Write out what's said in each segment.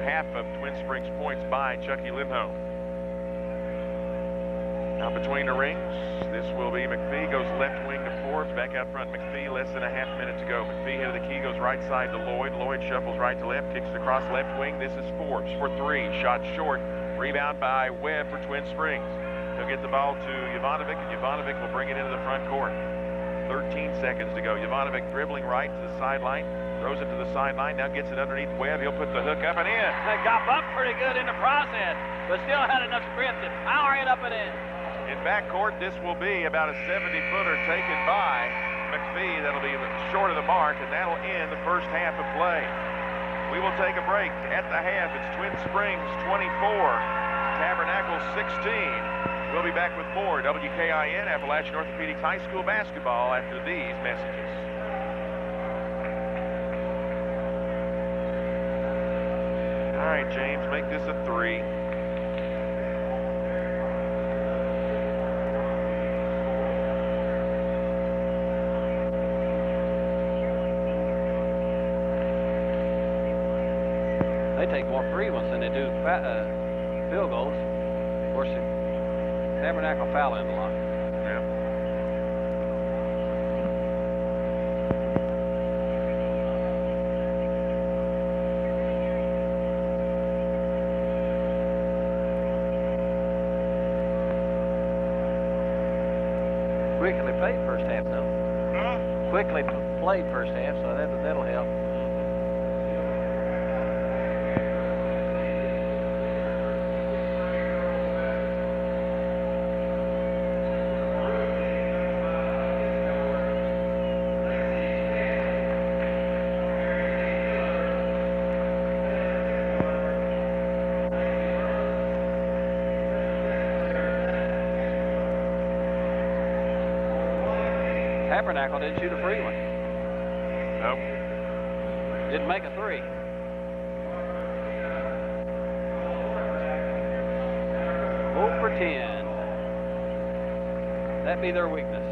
half of Twin Springs points by Chucky Lindholm. Now between the rings, this will be McPhee, goes left wing to Forbes, back out front McPhee, less than a half minute to go. McPhee head of the key, goes right side to Lloyd. Lloyd shuffles right to left, kicks it across left wing. This is Forbes for three, shot short, rebound by Webb for Twin Springs. He'll get the ball to Jovanovic, and Jovanovic will bring it into the front court. 13 seconds to go. Jovanovic dribbling right to the sideline, throws it to the sideline, now gets it underneath Webb. He'll put the hook up and in. They got up pretty good in the process, but still had enough grip to power it up and in. In backcourt, this will be about a 70-footer taken by McPhee. That'll be short of the mark, and that'll end the first half of play. We will take a break. At the half, it's Twin Springs 24, Tabernacle 16. We'll be back with more WKIN Appalachian Orthopedics High School basketball after these messages. All right, James, make this a 3. They take more free ones than they do field goals. Of course, Tabernacle fouling a lot. Yeah. Quickly played first half, though. Quickly played first half, so that'll help. Tabernacle didn't shoot a free one. Nope. Didn't make a 3. For 10. That'd be their weakness.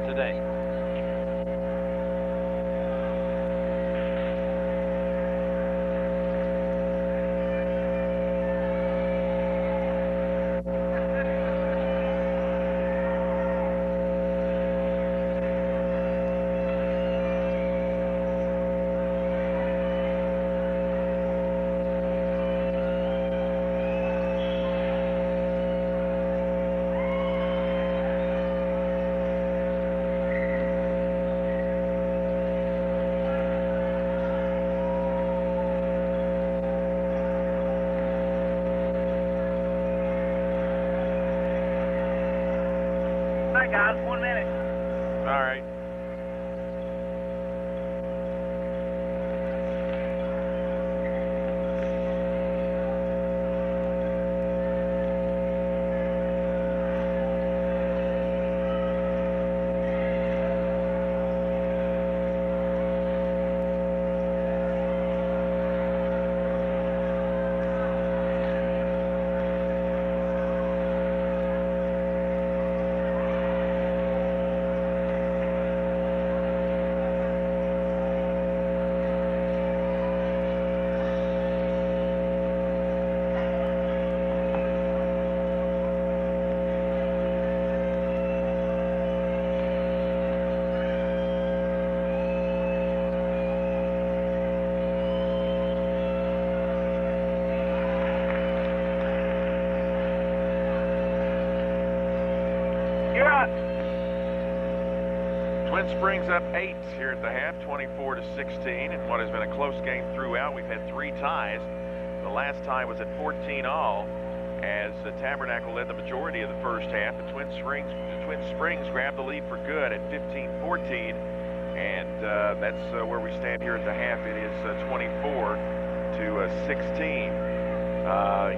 Today. Guys, 1 minute. All right. Twin Springs up 8 here at the half, 24-16, in what has been a close game throughout. We've had 3 ties. The last tie was at 14-all, as the Tabernacle led the majority of the first half. The Twin Springs grabbed the lead for good at 15-14, and that's where we stand here at the half. It is 24-16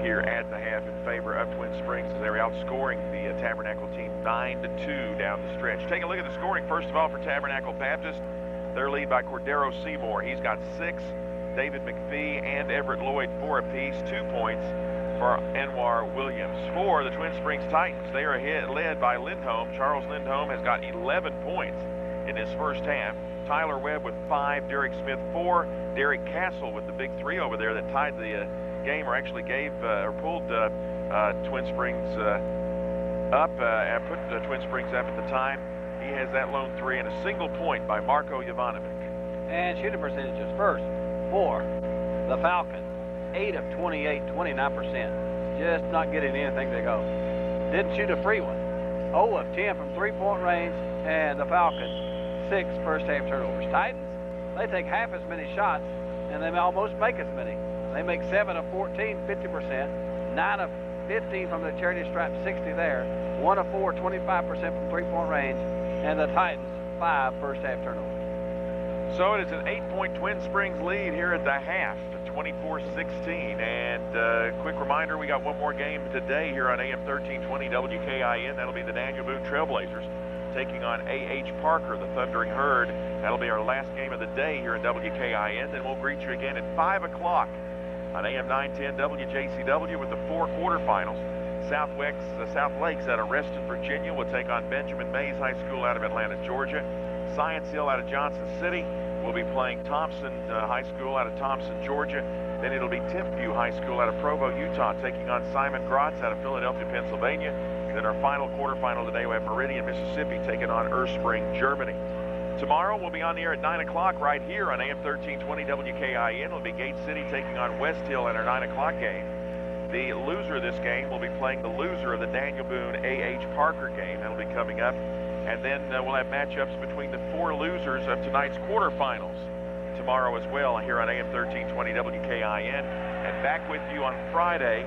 here at the half in favor of Twin Springs, as they're outscoring the Tabernacle team 9-2 down the stretch. Take a look at the scoring first of all for Tabernacle Baptist. Their lead by Cordero Seymour. He's got 6. David McPhee and Everett Lloyd 4 apiece. 2 points for Anwar Williams. For the Twin Springs Titans, they are led by Lindholm. Charles Lindholm has got 11 points in his first half. Tyler Webb with 5, Derek Smith 4, Derek Castle with the big 3 over there that tied the game, or actually gave or pulled Twin Springs up and put Twin Springs up at the time. He has that lone 3 and a single point by Marko Jovanovic. And shooting percentages first for the Falcons, 8 of 28, 29%. Just not getting anything to go. Didn't shoot a free one. 0 of 10 from three-point range, and the Falcons, 6 first-half turnovers. Titans, they take half as many shots, and they almost make as many. They make 7 of 14, 50%, 9 of 15 from the charity stripe, 60 there, 1 of 4, 25% from three-point range, and the Titans, 5 first-half turnovers. So it is an 8-point Twin Springs lead here at the half, 24-16. And quick reminder, we got one more game today here on AM 1320 WKIN. That'll be the Daniel Boone Trailblazers taking on A.H. Parker, the Thundering Herd. That'll be our last game of the day here in WKIN. Then we'll greet you again at 5 o'clock on AM 910 WJCW with the 4 quarterfinals. South Lakes out of Reston, Virginia will take on Benjamin Mays High School out of Atlanta, Georgia. Science Hill out of Johnson City will be playing Thompson High School out of Thompson, Georgia. Then it'll be Timpview High School out of Provo, Utah, taking on Simon Gratz out of Philadelphia, Pennsylvania. Then our final quarterfinal today, we have Meridian, Mississippi, taking on Erspring, Germany. Tomorrow, we'll be on the air at 9 o'clock right here on AM 1320 WKIN. It'll be Gate City taking on West Hill in our 9 o'clock game. The loser of this game will be playing the loser of the Daniel Boone A.H. Parker game. That'll be coming up. And then we'll have matchups between the 4 losers of tonight's quarterfinals tomorrow as well here on AM 1320 WKIN. And back with you on Friday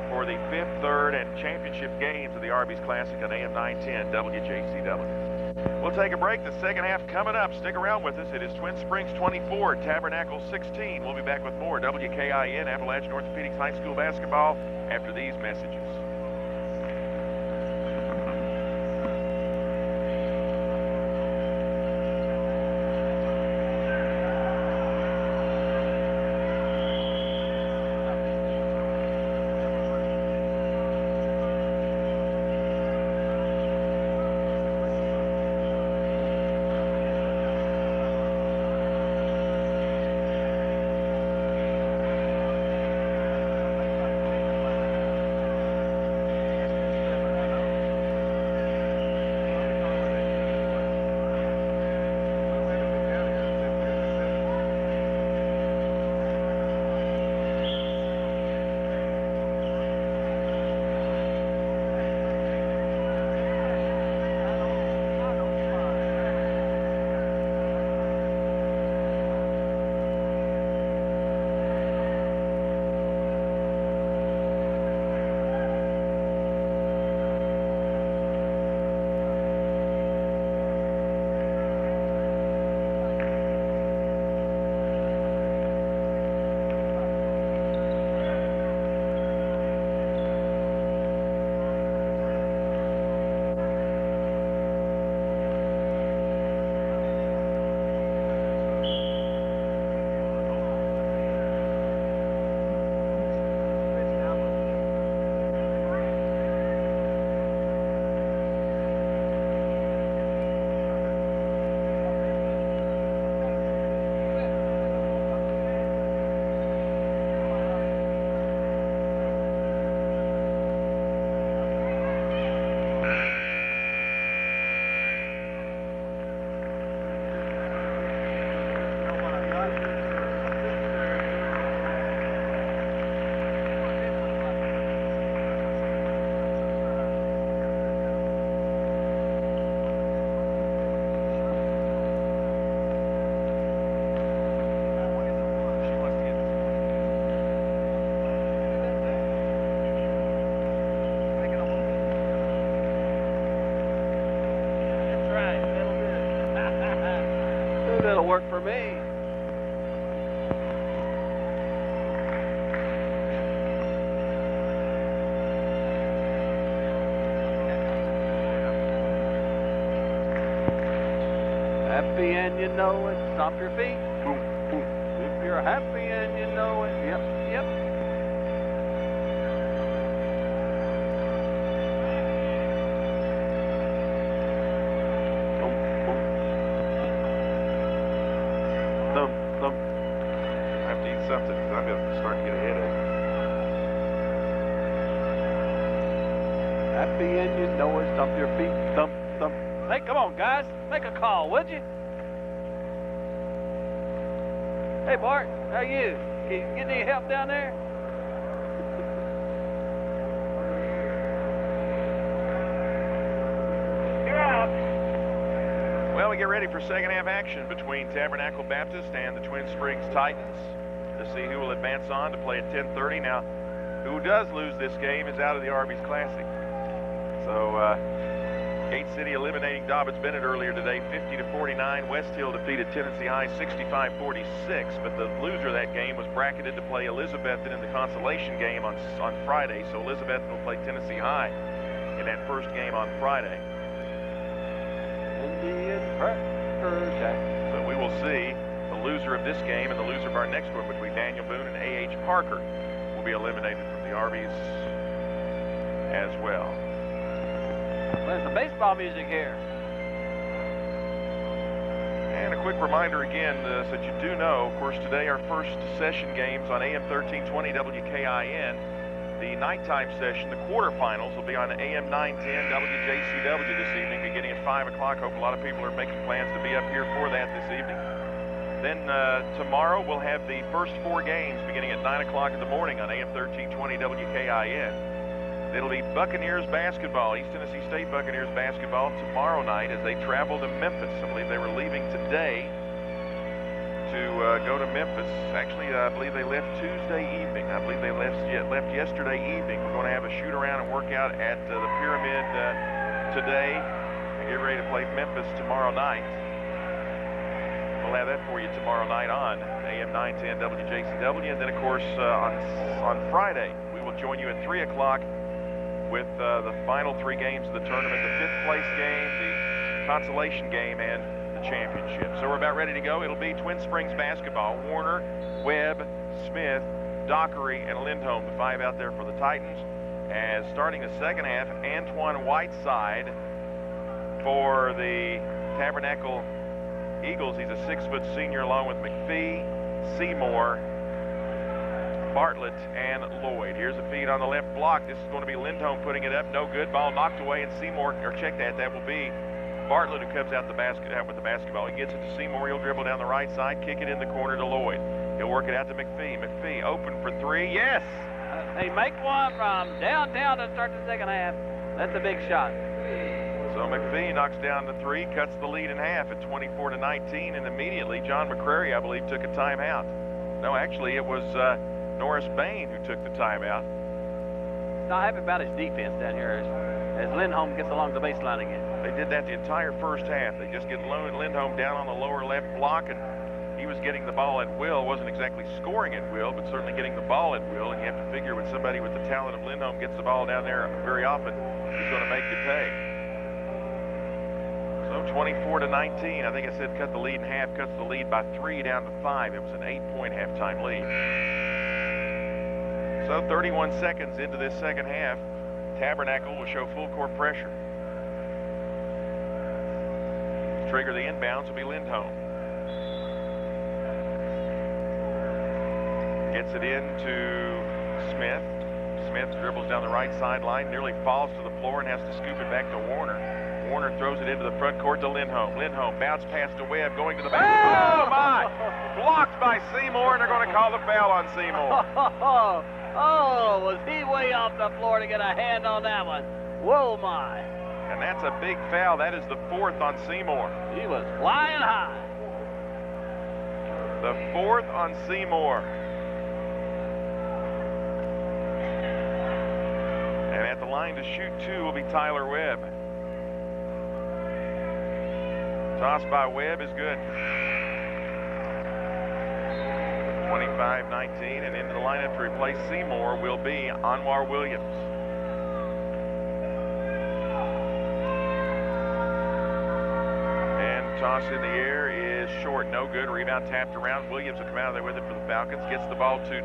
for the 5th, 3rd, and championship games of the Arby's Classic on AM 910 WJCW. We'll take a break. The second half coming up. Stick around with us. It is Twin Springs 24, Tabernacle 16. We'll be back with more WKIN Appalachian Orthopedics High School basketball after these messages. That'll work for me. Happy and you know it. Stomp your feet. Boom, boom. If you're happy and you know it. Yep, yep. happy and you know it. Stomp your feet, thump, thump. Hey, come on, guys. Make a call, would you? Hey, Bart, how are you? Can you get any help down there? Well, we get ready for second half action between Tabernacle Baptist and the Twin Springs Titans to see who will advance on to play at 10:30. Now, who does lose this game is out of the Arby's Classic. So, Gate City eliminating Dobbins-Bennett earlier today, 50-49. West Hill defeated Tennessee High 65-46, but the loser of that game was bracketed to play Elizabethton in the consolation game on Friday. So Elizabethton will play Tennessee High in that first game on Friday. Indian Cracker Jack. So we will see the loser of this game and the loser of our next one between Daniel Boone and A.H. Parker will be eliminated from the Arby's as well. There's some baseball music here. And a quick reminder again, so that you do know, of course, today our first session games on AM 1320 WKIN. The nighttime session, the quarterfinals, will be on AM 910 WJCW this evening, beginning at 5 o'clock. Hope a lot of people are making plans to be up here for that this evening. Then tomorrow we'll have the first four games beginning at 9 o'clock in the morning on AM 1320 WKIN. It'll be Buccaneers basketball, East Tennessee State Buccaneers basketball tomorrow night as they travel to Memphis. I believe they were leaving today to go to Memphis. Actually, I believe they left Tuesday evening. I believe they left yesterday evening. We're going to have a shoot around and workout at the Pyramid today and get ready to play Memphis tomorrow night. We'll have that for you tomorrow night on AM 910 WJCW. And then, of course, on Friday, we will join you at 3 o'clock with the final three games of the tournament, the fifth place game, the consolation game, and the championship. So we're about ready to go. It'll be Twin Springs basketball. Warner, Webb, Smith, Dockery, and Lindholm, the five out there for the Titans. As starting the second half, Antoine Whiteside for the Tabernacle Eagles. He's a 6-foot senior along with McPhee, Seymour, Bartlett, and Lloyd. Here's a feed on the left block. This is going to be Lindholm putting it up. No good. Ball knocked away, and Seymour, or check that, that will be Bartlett who comes out with the basketball. He gets it to Seymour. He'll dribble down the right side, kick it in the corner to Lloyd. He'll work it out to McPhee. McPhee open for three. Yes! They make one from downtown to start the second half. That's a big shot. So McPhee knocks down the three, cuts the lead in half at 24-19, and immediately John McCrary, I believe, took a timeout. No, actually, it was Norris Bain who took the timeout. Not happy about his defense down here as Lindholm gets along the baseline again. They did that the entire first half. They just get Lindholm down on the lower left block, and he was getting the ball at will. Wasn't exactly scoring at will, but certainly getting the ball at will. And you have to figure when somebody with the talent of Lindholm gets the ball down there very often, he's going to make you pay. So 24-19. I think I said cut the lead in half, cuts the lead by 3 down to 5. It was an 8-point halftime lead. So 31 seconds into this second half, Tabernacle will show full court pressure. Trigger the inbounds will be Lindholm. Gets it in to Smith. Smith dribbles down the right sideline, nearly falls to the floor and has to scoop it back to Warner. Warner throws it into the front court to Lindholm. Lindholm bounce pass to Webb, going to the basket. Oh, my! Blocked by Seymour, and they're going to call the foul on Seymour. Oh, was he way off the floor to get a hand on that one? Whoa, my. And that's a big foul. That is the 4th on Seymour. He was flying high. The 4th on Seymour. And at the line to shoot 2 will be Tyler Webb. Toss by Webb is good. 25-19, and into the lineup to replace Seymour will be Anwar Williams. And toss in the air is short, no good. Rebound tapped around. Williams will come out of there with it for the Falcons. Gets the ball to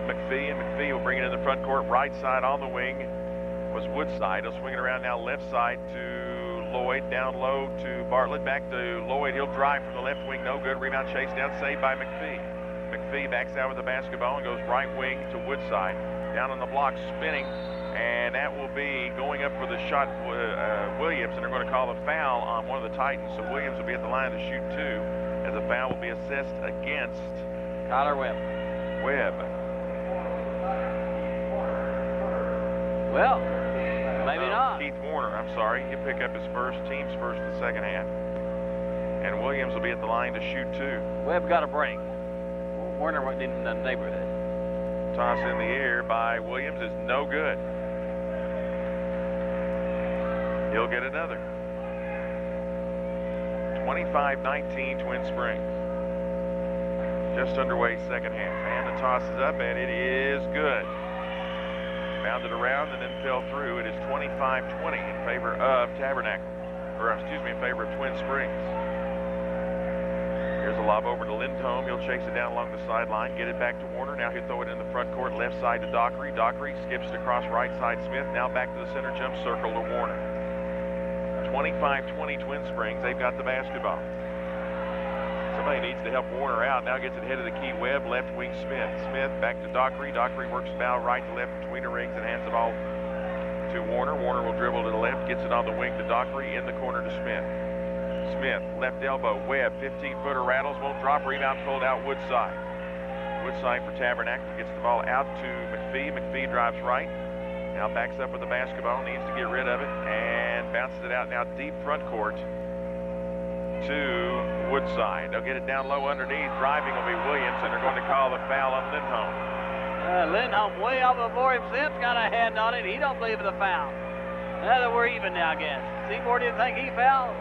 McPhee, and McPhee will bring it in the front court. Right side on the wing was Woodside. He'll swing it around now left side to Lloyd, down low to Bartlett, back to Lloyd. He'll drive from the left wing, no good. Rebound chase down, saved by McPhee. McPhee backs out with the basketball and goes right wing to Woodside. Down on the block, spinning And that will be going up for the shot, Williams, and they're going to call a foul on one of the Titans. So Williams will be at the line to shoot 2, as a foul will be assessed against Tyler Webb. Well, maybe not. Keith Warner, I'm sorry. He'll pick up his team's first in the second half. And Williams will be at the line to shoot 2. Webb got a break. Warner wasn't in the neighborhood. Toss in the air by Williams is no good. He'll get another. 25-19 Twin Springs. Just underway second half. And the toss is up, and it is good. Bounded around and then fell through. It is 25-20 in favor of Tabernacle. Or, excuse me, in favor of Twin Springs. Here's a lob over to Lindholm. He'll chase it down along the sideline, get it back to Warner. Now he'll throw it in the front court, left side to Dockery. Dockery skips it across right side Smith. Now back to the center jump circle to Warner. 25-20 Twin Springs. They've got the basketball. Somebody needs to help Warner out. Now gets it head of the key. Webb, left wing Smith. Smith back to Dockery. Dockery works foul right to left between the rings and hands the ball to Warner. Warner will dribble to the left, gets it on the wing to Dockery, in the corner to Smith. Smith, left elbow. Webb, 15-footer, rattles, won't drop. Rebound pulled out Woodside. Woodside for Tabernacle gets the ball out to McPhee. McPhee drives right. Now backs up with the basketball, needs to get rid of it, and bounces it out now deep front court to Woodside. They'll get it down low underneath. Driving will be Williams, and they're going to call the foul on Lindholm. Lindholm way up before him. Smith got a hand on it. He don't believe in the foul. Now we're even now, I guess. Seymour didn't think he fouled.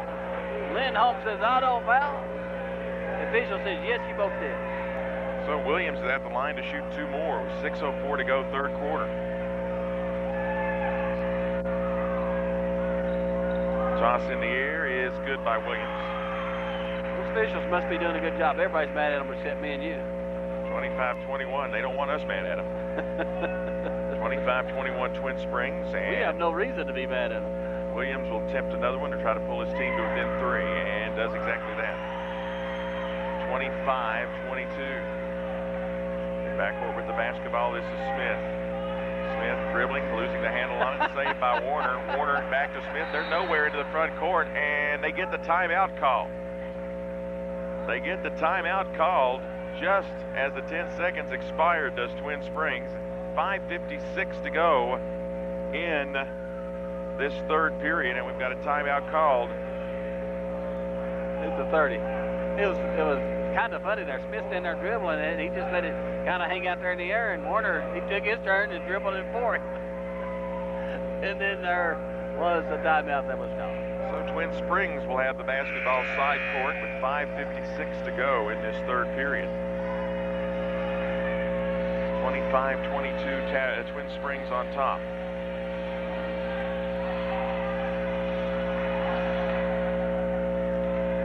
Lindholm says, I don't foul. The official says, yes, you both did. So Williams is at the line to shoot 2 more. 6:04 to go, third quarter. Toss in the air is good by Williams. Those officials must be doing a good job. Everybody's mad at them except me and you. 25-21. They don't want us mad at them. 25-21 Twin Springs. And we have no reason to be mad at them. Williams will attempt another one to try to pull his team to within 3, and does exactly that. 25-22. Backcourt with the basketball. This is Smith. Smith dribbling, losing the handle on it. Saved by Warner. Warner back to Smith. They're nowhere into the front court, and they get the timeout called. They get the timeout called just as the 10 seconds expired, does Twin Springs. 5:56 to go in this third period, and we've got a timeout called. It's a 30. It was kind of funny there. Smith in there dribbling it, and he just let it kind of hang out there in the air, and Warner, he took his turn and dribbled it for him. And then there was a timeout that was called. So Twin Springs will have the basketball side court with 5:56 to go in this third period. 25-22 Twin Springs on top.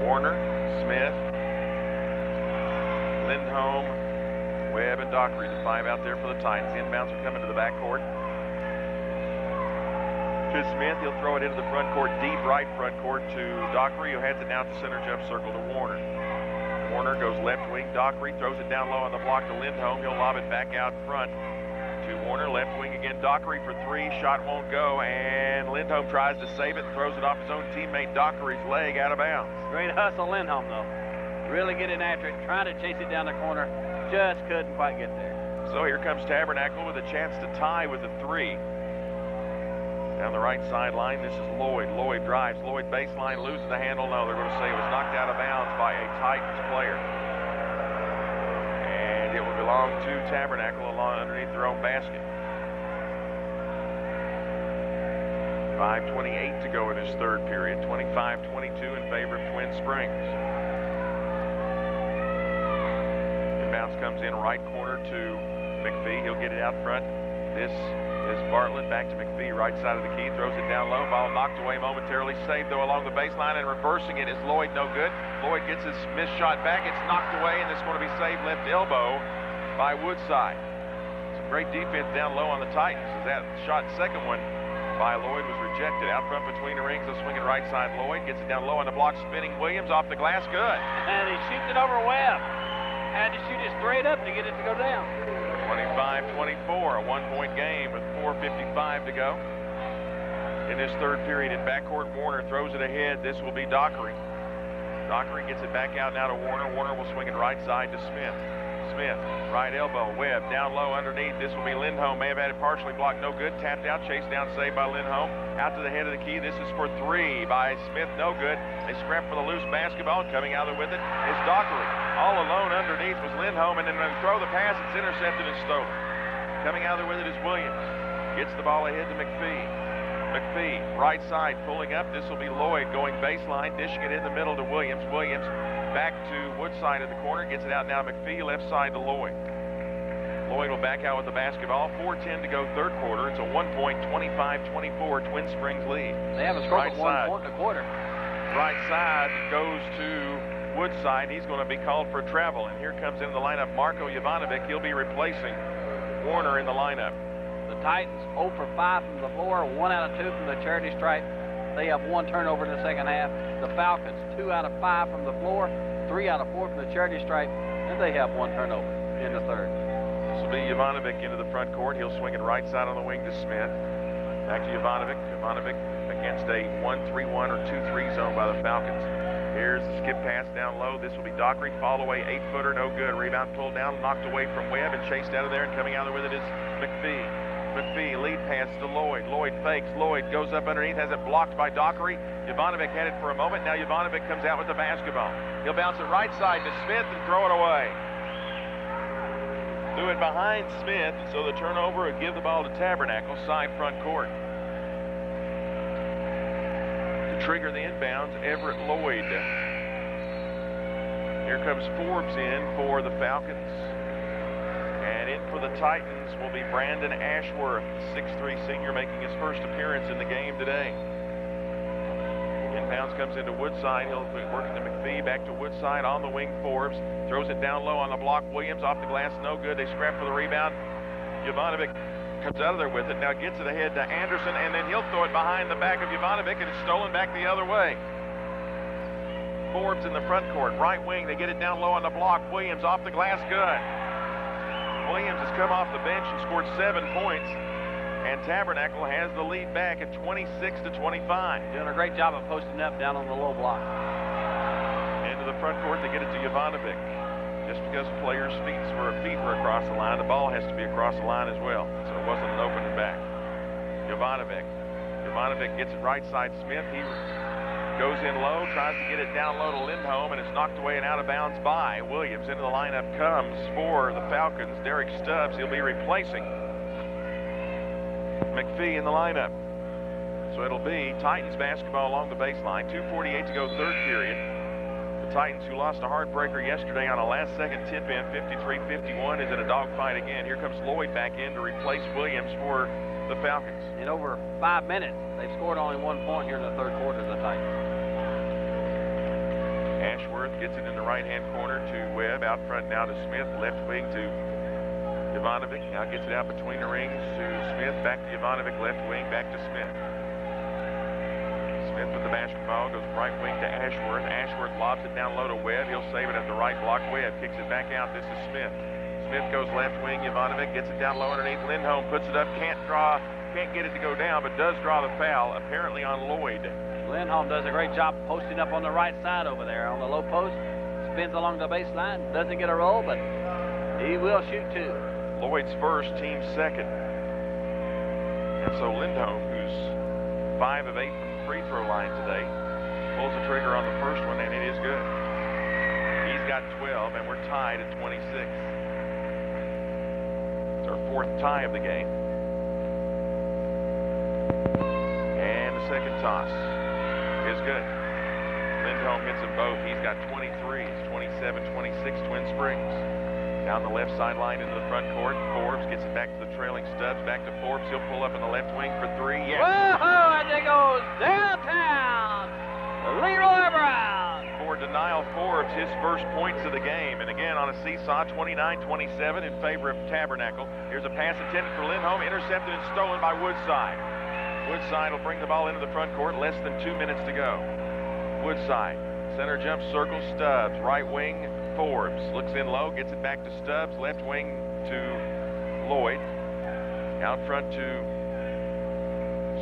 Warner, Smith, Lindholm, Webb, and Dockery, the 5 out there for the Titans. The inbounds are coming to the backcourt. To Smith, he'll throw it into the front court, deep right front court to Dockery, who heads it now to center jump circle to Warner. Warner goes left wing. Dockery throws it down low on the block to Lindholm. He'll lob it back out front to Warner. Left wing again. Dockery for 3. Shot won't go, and Lindholm tries to save it and throws it off his own teammate Dockery's leg out of bounds. Great hustle, Lindholm, though. Really getting after it, trying to chase it down the corner. Just couldn't quite get there. So here comes Tabernacle with a chance to tie with a 3. Down the right sideline, this is Lloyd. Lloyd drives. Lloyd baseline, loses the handle. No, they're going to say it was knocked out of bounds by a Titans player. And it will belong to Tabernacle along underneath their own basket. 5:28 to go in this third period. 25-22 in favor of Twin Springs. Inbounds comes in right corner to McPhee. He'll get it out front. This is Bartlett back to McPhee, right side of the key, throws it down low. Ball knocked away momentarily, saved though along the baseline, and reversing it is Lloyd, no good. Lloyd gets his missed shot back. It's knocked away, and it's going to be saved left elbow by Woodside. Some great defense down low on the Titans as that shot, second one by Lloyd, was rejected. Out front between the rings, they'll swing it right side. Lloyd gets it down low on the block, spinning Williams off the glass, good. And he shoots it over Webb. Had to shoot it straight up to get it to go down. 25-24, a one-point game with 4:55 to go. In this third period, in backcourt, Warner throws it ahead. This will be Dockery. Dockery gets it back out now to Warner. Warner will swing it right side to Smith. Smith, right elbow, Webb, down low underneath. This will be Lindholm. May have had it partially blocked, no good. Tapped out, chased down, saved by Lindholm. Out to the head of the key. This is for three by Smith, no good. They scrap for the loose basketball. Coming out there with it is Dockery. All alone underneath was Lindholm, and then they throw the pass. It's intercepted and stolen. Coming out there with it is Williams. Gets the ball ahead to McPhee. McPhee, right side, pulling up. This will be Lloyd going baseline, dishing it in the middle to Williams. Williams back to Woodside at the corner, gets it out now to McPhee, left side to Lloyd. Lloyd will back out with the basketball. 4:10 to go third quarter. It's a 1-point, 25-24 Twin Springs lead. They haven't scored but 1 point in a quarter. Right side goes to Woodside. He's going to be called for travel. And here comes in the lineup Marko Jovanovic. He'll be replacing Warner in the lineup. The Titans 0 for 5 from the floor, 1 out of 2 from the charity stripe. They have 1 turnover in the second half. The Falcons 2 out of 5 from the floor, 3 out of 4 from the charity stripe, and they have 1 turnover in the third. This will be Jovanovic into the front court. He'll swing it right side on the wing to Smith. Back to Jovanovic. Jovanovic against a 1-3-1 or 2-3 zone by the Falcons. Here's the skip pass down low. This will be Dockery. Fall away, 8-footer, no good. Rebound pulled down, knocked away from Webb and chased out of there, and coming out of there with it is McPhee. McPhee, lead pass to Lloyd. Lloyd fakes. Lloyd goes up underneath, has it blocked by Dockery. Jovanovic had it for a moment. Now Jovanovic comes out with the basketball. He'll bounce it right side to Smith and throw it away. Threw it behind Smith, so the turnover would give the ball to Tabernacle, side front court. To trigger the inbounds, Everett Lloyd. Here comes Forbes in for the Falcons. And in for the Titans will be Brandon Ashworth, 6'3" senior, making his first appearance in the game today. Inbounds comes into Woodside. He'll be working to McPhee, back to Woodside on the wing. Forbes throws it down low on the block. Williams off the glass, no good. They scrap for the rebound. Jovanovic comes out of there with it. Now gets it ahead to Anderson, and then he'll throw it behind the back of Jovanovic, and it's stolen back the other way. Forbes in the front court, right wing. They get it down low on the block. Williams off the glass, good. Williams has come off the bench and scored 7 points, and Tabernacle has the lead back at 26-25. Doing a great job of posting up down on the low block. Into the front court, they get it to Jovanovic. Just because the player's feet were across the line, the ball has to be across the line as well, so it wasn't an open and back. Jovanovic. Jovanovic gets it right side Smith. He goes in low, tries to get it down low to Lindholm, and it's knocked away and out of bounds by Williams. Into the lineup comes for the Falcons Derek Stubbs. He'll be replacing McPhee in the lineup. So it'll be Titans basketball along the baseline. 2:48 to go third period. The Titans, who lost a heartbreaker yesterday on a last-second tip-in, 53-51, is in a dogfight again. Here comes Lloyd back in to replace Williams for the Falcons. In over 5 minutes, they've scored only 1 point here in the third quarter of the Titans. Ashworth gets it in the right-hand corner to Webb. Out front now to Smith. Left wing to Jovanovic. Now gets it out between the rings to Smith. Back to Jovanovic. Left wing. Back to Smith. Smith with the basketball. Goes right wing to Ashworth. Ashworth lobs it down low to Webb. He'll save it at the right block. Webb kicks it back out. This is Smith. Smith goes left wing. Jovanovic gets it down low underneath. Lindholm puts it up. Can't get it to go down, but does draw the foul, apparently on Lloyd. Lindholm does a great job posting up on the right side over there on the low post. Spins along the baseline. Doesn't get a roll, but he will shoot too. Lloyd's first, team's second. And so Lindholm, who's 5 of 8 from the free throw line today, pulls the trigger on the first one, and it is good. He's got 12, and we're tied at 26. It's our 4th tie of the game. And the second toss is good. Lindholm hits them both. He's got 23. It's 27-26 Twin Springs. Down the left sideline into the front court. Forbes gets it back to the trailing Stubbs. Back to Forbes. He'll pull up in the left wing for 3. Yes. Whoa, and it goes downtown. Leroy Brown. For denial, Forbes, his first points of the game. And again on a seesaw, 29-27 in favor of Tabernacle. Here's a pass intended for Lindholm. Intercepted and stolen by Woodside. Woodside will bring the ball into the front court. Less than 2 minutes to go. Woodside, center jump circle, Stubbs. Right wing, Forbes. Looks in low, gets it back to Stubbs. Left wing to Lloyd. Out front to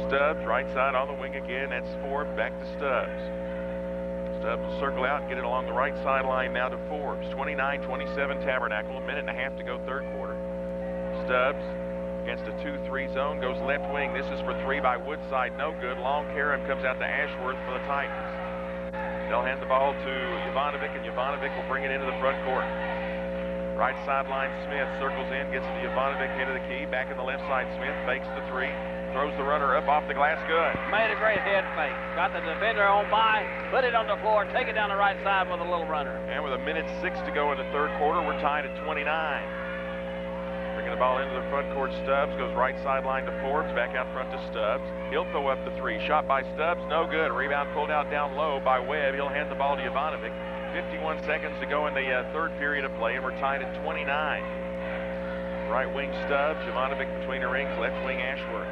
Stubbs, right side on the wing again. That's Forbes, back to Stubbs. Stubbs will circle out and get it along the right sideline now to Forbes. 29-27 Tabernacle, a minute and a half to go third quarter. Stubbs against a 2-3 zone, goes left wing. This is for three by Woodside, no good. Long Karam comes out to Ashworth for the Titans. They'll hand the ball to Jovanovic, and Jovanovic will bring it into the front court. Right sideline, Smith circles in, gets it to Jovanovic, head of the key. Back in the left side, Smith fakes the three, throws the runner up off the glass, good. Made a great head fake. Got the defender on by, put it on the floor, take it down the right side with a little runner. And with 1:06 to go in the third quarter, we're tied at 29. Bringing the ball into the front court, Stubbs goes right sideline to Forbes, back out front to Stubbs. He'll throw up the three. Shot by Stubbs, no good. Rebound pulled out down low by Webb. He'll hand the ball to Jovanovic. 51 seconds to go in the third period of play, and we're tied at 29. Right wing Stubbs, Jovanovic between the rings, left wing Ashworth.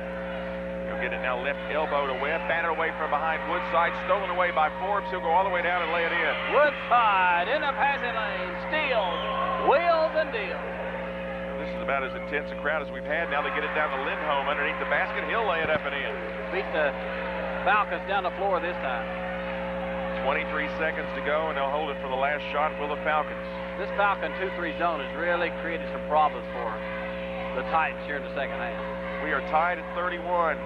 He'll get it now left elbow to Webb, batted away from behind Woodside, stolen away by Forbes. He'll go all the way down and lay it in. Woodside in the passing lane, steals, wheels and deals. This is about as intense a crowd as we've had. Now they get it down to Lindholm underneath the basket. He'll lay it up and in. Beat the Falcons down the floor this time. 23 seconds to go, and they'll hold it for the last shot. Will the Falcons? This Falcon 2-3 zone has really created some problems for the Titans here in the second half. We are tied at 31.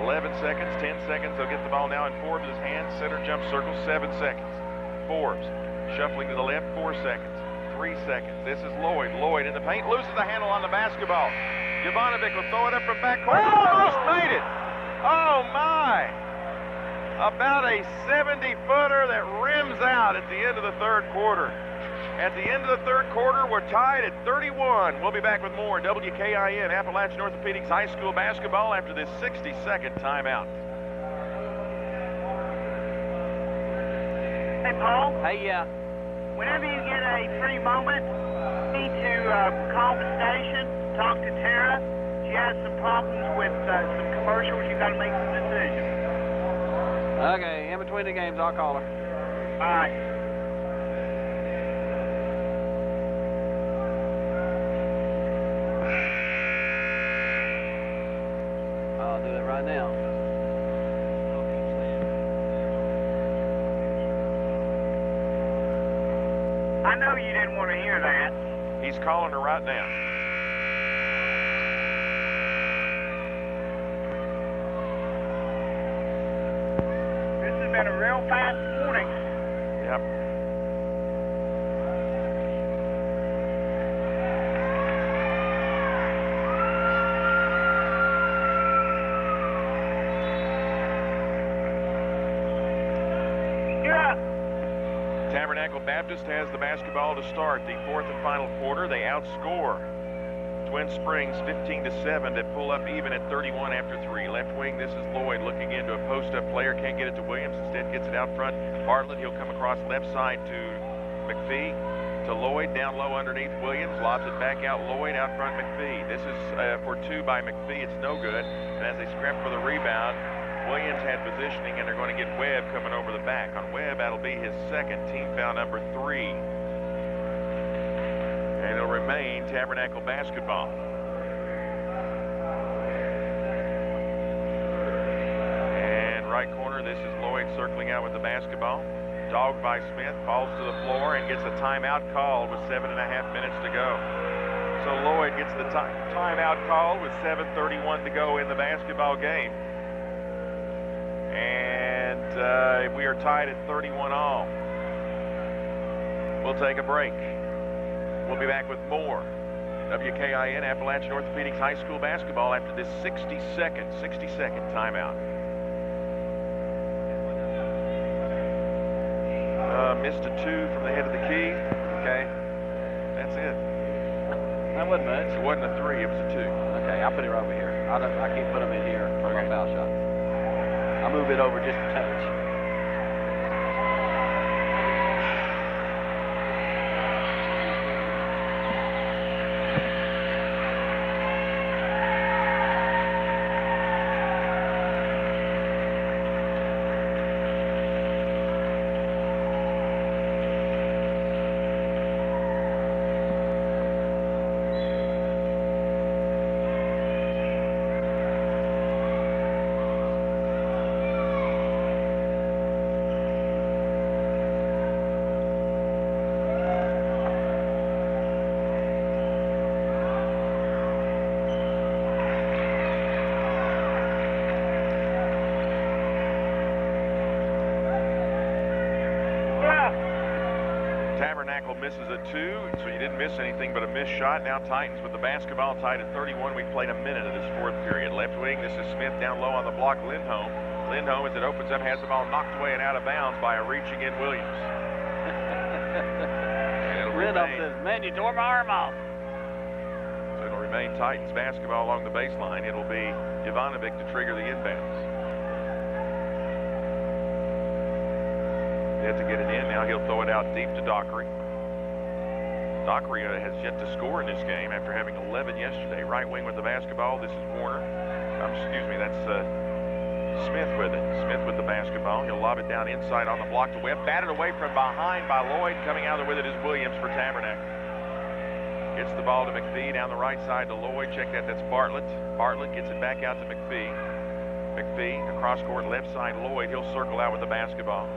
11 seconds, 10 seconds. They'll get the ball now in Forbes' hands. Center jump circle, 7 seconds. Forbes shuffling to the left, 4 seconds. 3 seconds. This is Lloyd. Lloyd in the paint, loses the handle on the basketball. Jovanovic will throw it up from backcourt. Almost made it. Oh, my. About a 70-footer that rims out at the end of the third quarter. At the end of the third quarter, we're tied at 31. We'll be back with more WKIN Appalachian Orthopedics High School basketball after this 60-second timeout. Hey, Paul. Hey, yeah. Whenever you get a free moment, you need to call the station, talk to Tara. She has some problems with some commercials. You've got to make some decisions. Okay, in between the games, I'll call her. All right. I'll do it right now. I know you didn't want to hear that. He's calling her right now. Been a real fast morning. Yep. Yeah. Tabernacle Baptist has the basketball to start the fourth and final quarter. They outscore Twin Springs 15-7 to pull up even at 31 after 3. Left wing, this is Lloyd looking into a post-up player. Can't get it to Williams. Instead gets it out front. Bartlett, he'll come across left side to McPhee. To Lloyd, down low underneath Williams. Lobs it back out. Lloyd out front McPhee. This is for two by McPhee. It's no good. And as they scrap for the rebound, Williams had positioning, and they're going to get Webb coming over the back. On Webb, that'll be his second, team foul number 3. And it'll remain Tabernacle basketball. And right corner, this is Lloyd circling out with the basketball. Dogged by Smith, falls to the floor and gets a timeout called with 7.5 minutes to go. So Lloyd gets the timeout called with 7:31 to go in the basketball game. And we are tied at 31 all. We'll take a break. We'll be back with more WKIN Appalachian Orthopedics High School basketball after this 60-second timeout. Missed a 2 from the head of the key. Okay, that's it. That wasn't much. It wasn't a 3, it was a 2. Okay, I'll put it right over here. I can't put them in here for my foul shot. I'll move it over just a touch. Tabernacle misses a 2, so you didn't miss anything but a missed shot. Now Titans with the basketball tied at 31. We've played a minute of this fourth period. Left wing, this is Smith down low on the block. Lindholm, as it opens up, has the ball knocked away and out of bounds by a reaching in Williams. Lindholm says, man, you tore my arm off. So it'll remain Titans basketball along the baseline. It'll be Ivanovic to trigger the inbounds. They have to get it in. Now he'll throw it out deep to Dockery. Dockery has yet to score in this game after having 11 yesterday. Right wing with the basketball. This is Warner. Excuse me, that's Smith with it. Smith with the basketball. He'll lob it down inside on the block to Webb. Batted away from behind by Lloyd. Coming out there with it is Williams for Tabernacle. Gets the ball to McPhee down the right side to Lloyd. Check that, that's Bartlett. Bartlett gets it back out to McPhee. McPhee across court left side. Lloyd, he'll circle out with the basketball.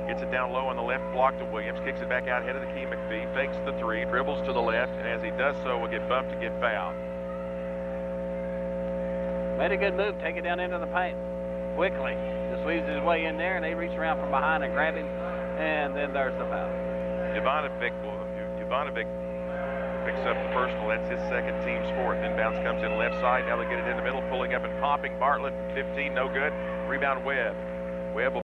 Gets it down low on the left block to Williams. Kicks it back out head of the key. McPhee fakes the 3, dribbles to the left, and as he does so, will get bumped to get fouled. Made a good move. Take it down into the paint quickly. Just weaves his way in there, and they reach around from behind and grab him, and then there's the foul. Ivanovic picks up the personal. That's his second, team's fourth. Inbounds comes in left side. Now they get it in the middle, pulling up and popping. Bartlett, 15, no good. Rebound Webb. Webb will